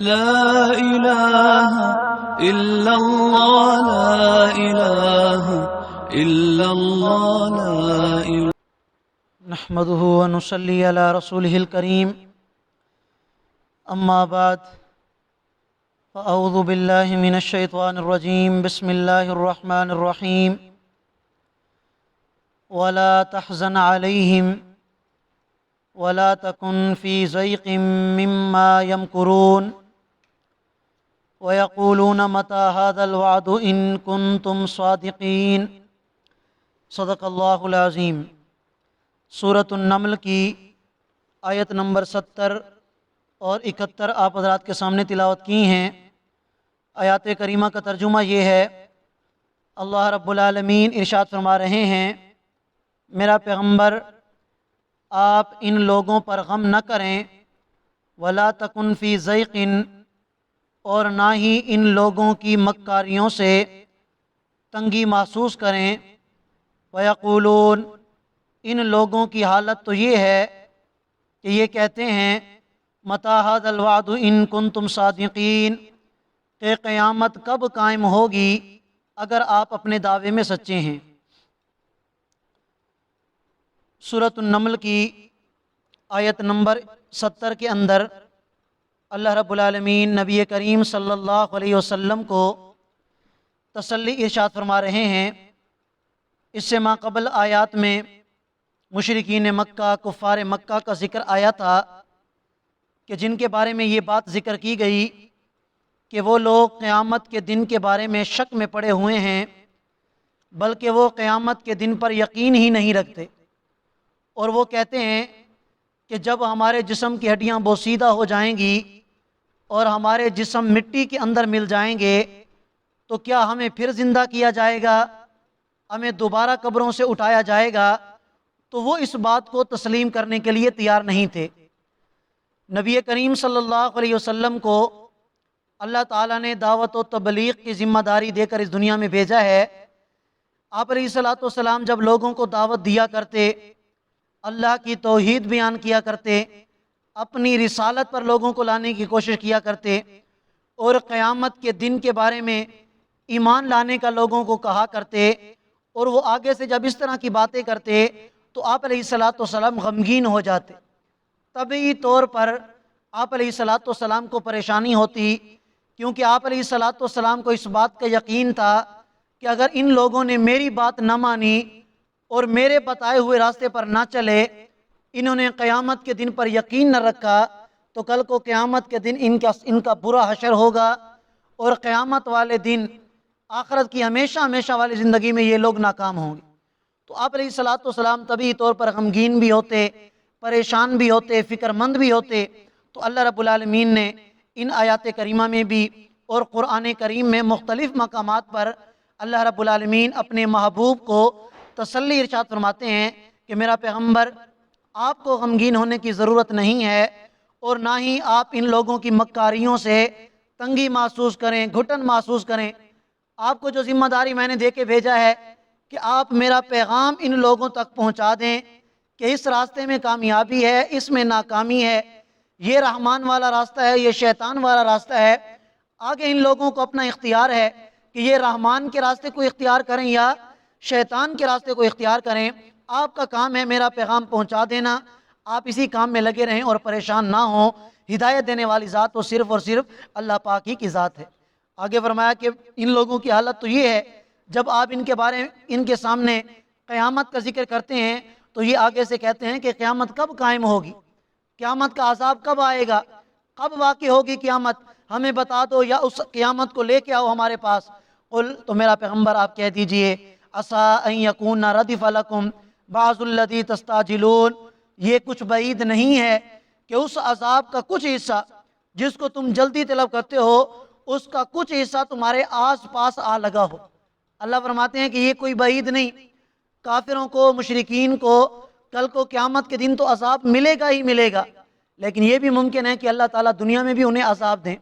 لا إله إلا الله لا إله إلا الله لا إله. نحمده ونصلي على رسوله الكريم. أما بعد فأعوذ بالله من الشيطان الرجيم. بسم الله الرحمن الرحيم. ولا تحزن عليهم ولا تكن في ضيق مما يمكرون ويقولون متى هذا الوعد إن كنتم صادقين. صدق اللہ العظیم. سورۃ النمل کی آیت نمبر 70 اور 71 آپ حضرات کے سامنے تلاوت کی ہیں. آیات کریمہ کا ترجمہ یہ ہے، اللہ رب العالمین ارشاد فرما رہے ہیں، میرا پیغمبر آپ ان لوگوں پر غم نہ کریں، ولا تکن فی ضیق، اور نہ ہی ان لوگوں کی مکاریوں سے تنگی محسوس کریں. ویقولون، ان لوگوں کی حالت تو یہ ہے کہ یہ کہتے ہیں، متی ھذا الوعد ان کنتم صادقین، کہ قیامت کب قائم ہوگی اگر آپ اپنے دعوے میں سچے ہیں. سورۃ النمل کی آیت نمبر 70 کے اندر اللہ رب العالمین نبی کریم صلی اللہ علیہ وسلم کو تسلی ارشاد فرما رہے ہیں. اس سے ما قبل آیات میں مشرکین مکہ، کفار مکہ کا ذکر آیا تھا کہ جن کے بارے میں یہ بات ذکر کی گئی کہ وہ لوگ قیامت کے دن کے بارے میں شک میں پڑے ہوئے ہیں، بلکہ وہ قیامت کے دن پر یقین ہی نہیں رکھتے، اور وہ کہتے ہیں کہ جب ہمارے جسم کی ہڈیاں بوسیدہ ہو جائیں گی اور ہمارے جسم مٹی کے اندر مل جائیں گے تو کیا ہمیں پھر زندہ کیا جائے گا، ہمیں دوبارہ قبروں سے اٹھایا جائے گا؟ تو وہ اس بات کو تسلیم کرنے کے لیے تیار نہیں تھے. نبی کریم صلی اللہ علیہ وسلم کو اللہ تعالیٰ نے دعوت و تبلیغ کی ذمہ داری دے کر اس دنیا میں بھیجا ہے. آپ علیہ الصلوۃ والسلام جب لوگوں کو دعوت دیا کرتے، اللہ کی توحید بیان کیا کرتے، اپنی رسالت پر لوگوں کو لانے کی کوشش کیا کرتے، اور قیامت کے دن کے بارے میں ایمان لانے کا لوگوں کو کہا کرتے، اور وہ آگے سے جب اس طرح کی باتیں کرتے تو آپ علیہ الصلوۃ والسلام غمگین ہو جاتے. طبعی طور پر آپ علیہ الصلوۃ والسلام کو پریشانی ہوتی، کیونکہ آپ علیہ الصلوۃ والسلام کو اس بات کا یقین تھا کہ اگر ان لوگوں نے میری بات نہ مانی اور میرے بتائے ہوئے راستے پر نہ چلے، انہوں نے قیامت کے دن پر یقین نہ رکھا، تو کل کو قیامت کے دن ان کا برا حشر ہوگا، اور قیامت والے دن آخرت کی ہمیشہ ہمیشہ والی زندگی میں یہ لوگ ناکام ہوں گے. تو آپ علیہ الصلوۃ والسلام طبعی طور پر غمگین بھی ہوتے، پریشان بھی ہوتے، فکر مند بھی ہوتے. تو اللہ رب العالمین نے ان آیات کریمہ میں بھی اور قرآن کریم میں مختلف مقامات پر اللہ رب العالمین اپنے محبوب کو تسلی ارشاد فرماتے ہیں کہ میرا پیغمبر، آپ کو غمگین ہونے کی ضرورت نہیں ہے، اور نہ ہی آپ ان لوگوں کی مکاریوں سے تنگی محسوس کریں، گھٹن محسوس کریں. آپ کو جو ذمہ داری میں نے دے کے بھیجا ہے کہ آپ میرا پیغام ان لوگوں تک پہنچا دیں کہ اس راستے میں کامیابی ہے، اس میں ناکامی ہے، یہ رحمان والا راستہ ہے، یہ شیطان والا راستہ ہے. آگے ان لوگوں کو اپنا اختیار ہے کہ یہ رحمان کے راستے کو اختیار کریں یا شیطان کے راستے کو اختیار کریں. آپ کا کام ہے میرا پیغام پہنچا دینا، آپ اسی کام میں لگے رہیں اور پریشان نہ ہوں. ہدایت دینے والی ذات تو صرف اور صرف اللہ پاک ہی کی ذات ہے. آگے فرمایا کہ ان لوگوں کی حالت تو یہ ہے، جب آپ ان کے سامنے قیامت کا ذکر کرتے ہیں تو یہ آگے سے کہتے ہیں کہ قیامت کب قائم ہوگی، قیامت کا عذاب کب آئے گا، کب واقع ہوگی قیامت، ہمیں بتا دو یا اس قیامت کو لے کے آؤ ہمارے پاس. قل، تو میرا پیغمبر آپ کہہ دیجئے، عسیٰ ان یکون ردف لکم بعض الذی تستعجلون، یہ کچھ بعید نہیں ہے کہ اس عذاب کا کچھ حصہ جس کو تم جلدی طلب کرتے ہو، اس کا کچھ حصہ تمہارے آس پاس آ لگا ہو. اللہ فرماتے ہیں کہ یہ کوئی بعید نہیں. کافروں کو، مشرکین کو کل کو قیامت کے دن تو عذاب ملے گا ہی ملے گا، لیکن یہ بھی ممکن ہے کہ اللہ تعالیٰ دنیا میں بھی انہیں عذاب دیں.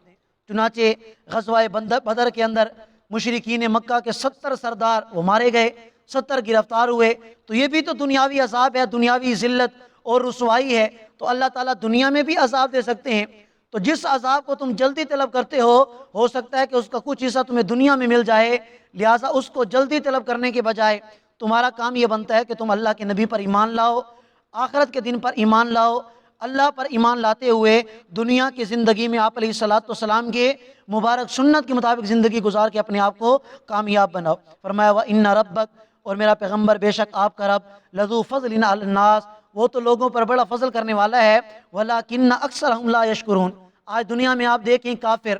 چنانچہ غزوہ بدر کے اندر مشرکین مکہ کے 70 سردار وہ مارے گئے، 70 گرفتار ہوئے. تو یہ بھی تو دنیاوی عذاب ہے، دنیاوی ذلت اور رسوائی ہے. تو اللہ تعالیٰ دنیا میں بھی عذاب دے سکتے ہیں. تو جس عذاب کو تم جلدی طلب کرتے ہو سکتا ہے کہ اس کا کچھ حصہ تمہیں دنیا میں مل جائے، لہٰذا اس کو جلدی طلب کرنے کے بجائے تمہارا کام یہ بنتا ہے کہ تم اللہ کے نبی پر ایمان لاؤ، آخرت کے دن پر ایمان لاؤ، اللہ پر ایمان لاتے ہوئے دنیا کی زندگی میں آپ علیہ الصلوۃ والسلام کے مبارک سنت کے مطابق زندگی گزار کے اپنے آپ کو کامیاب بناؤ۔ فرمایا وَإِنَّ رَبَّكَ، اور میرا پیغمبر بے شک آپ کا رب لذو فضل علی الناس، وہ تو لوگوں پر بڑا فضل کرنے والا ہے، وَلَكِنَّ أَكْثَرَهُمْ لَا يَشْكُرُونَ۔ آج دنیا میں آپ دیکھیں کافر،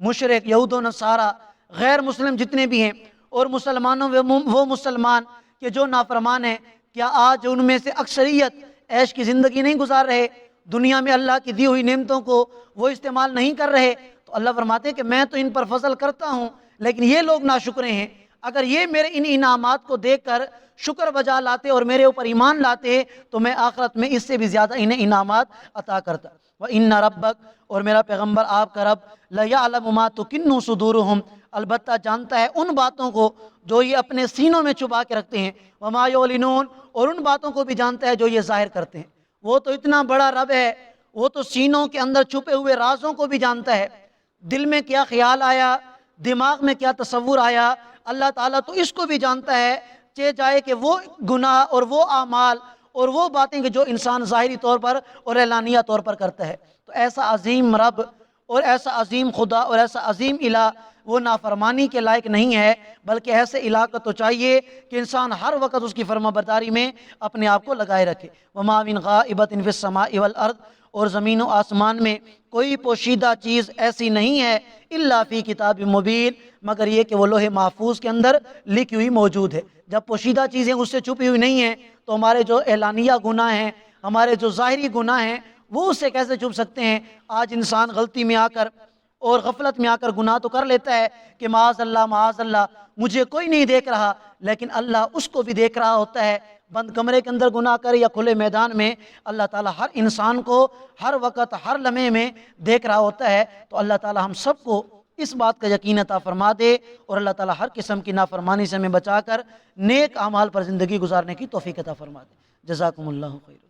مشرک، یہود و نصارہ، غیر مسلم جتنے بھی ہیں، اور مسلمانوں وہ مسلمان کہ جو نافرمان ہیں، کیا آج ان میں سے اکثریت عیش کی زندگی نہیں گزار رہے؟ دنیا میں اللہ کی دی ہوئی نعمتوں کو وہ استعمال نہیں کر رہے؟ تو اللہ فرماتے ہیں کہ میں تو ان پر فضل کرتا ہوں، لیکن یہ لوگ ناشکرے ہیں۔ اگر یہ میرے ان انعامات کو دیکھ کر شکر بجا لاتے اور میرے اوپر ایمان لاتے تو میں آخرت میں اس سے بھی زیادہ انہیں انعامات عطا کرتا۔ وَإِنَّ رَبَّكَ، اور میرا پیغمبر آپ کا رب لَيَعْلَمُ مَا تُكِنُّ صُدُورُهُمْ، البتہ جانتا ہے ان باتوں کو جو یہ اپنے سینوں میں چھپا کے رکھتے ہیں، وَمَا يُعْلِنُونَ، اور ان باتوں کو بھی جانتا ہے جو یہ ظاہر کرتے ہیں۔ وہ تو اتنا بڑا رب ہے، وہ تو سینوں کے اندر چھپے ہوئے رازوں کو بھی جانتا ہے، دل میں کیا خیال آیا، دماغ میں کیا تصور آیا، اللہ تعالیٰ تو اس کو بھی جانتا ہے، چاہے کہ وہ گناہ اور وہ اعمال اور وہ باتیں کہ جو انسان ظاہری طور پر اور اعلانیہ طور پر کرتا ہے۔ تو ایسا عظیم رب اور ایسا عظیم خدا اور ایسا عظیم الہ وہ نافرمانی کے لائق نہیں ہے، بلکہ ایسے الہ کو تو چاہیے کہ انسان ہر وقت اس کی فرما برداری میں اپنے آپ کو لگائے رکھے۔ وَمَا مِنْ غَائِبَةٍ فِي السَّمَاءِ وَالْأَرْضِ، اور زمین و آسمان میں کوئی پوشیدہ چیز ایسی نہیں ہے الا فی کتاب مبین، مگر یہ کہ وہ لوح محفوظ کے اندر لکھی ہوئی موجود ہے۔ جب پوشیدہ چیزیں اس سے چھپی ہوئی نہیں ہیں تو ہمارے جو اعلانیہ گناہ ہیں، ہمارے جو ظاہری گناہ ہیں، وہ اس سے کیسے چھپ سکتے ہیں؟ آج انسان غلطی میں آ کر اور غفلت میں آ کر گناہ تو کر لیتا ہے کہ معاذ اللہ مجھے کوئی نہیں دیکھ رہا، لیکن اللہ اس کو بھی دیکھ رہا ہوتا ہے۔ بند کمرے کے اندر گناہ کرے یا کھلے میدان میں، اللہ تعالیٰ ہر انسان کو ہر وقت ہر لمحے میں دیکھ رہا ہوتا ہے۔ تو اللہ تعالیٰ ہم سب کو اس بات کا یقین عطا فرما دے، اور اللہ تعالیٰ ہر قسم کی نافرمانی سے ہمیں بچا کر نیک اعمال پر زندگی گزارنے کی توفیق عطا فرما دے۔ جزاکم اللہ خیر۔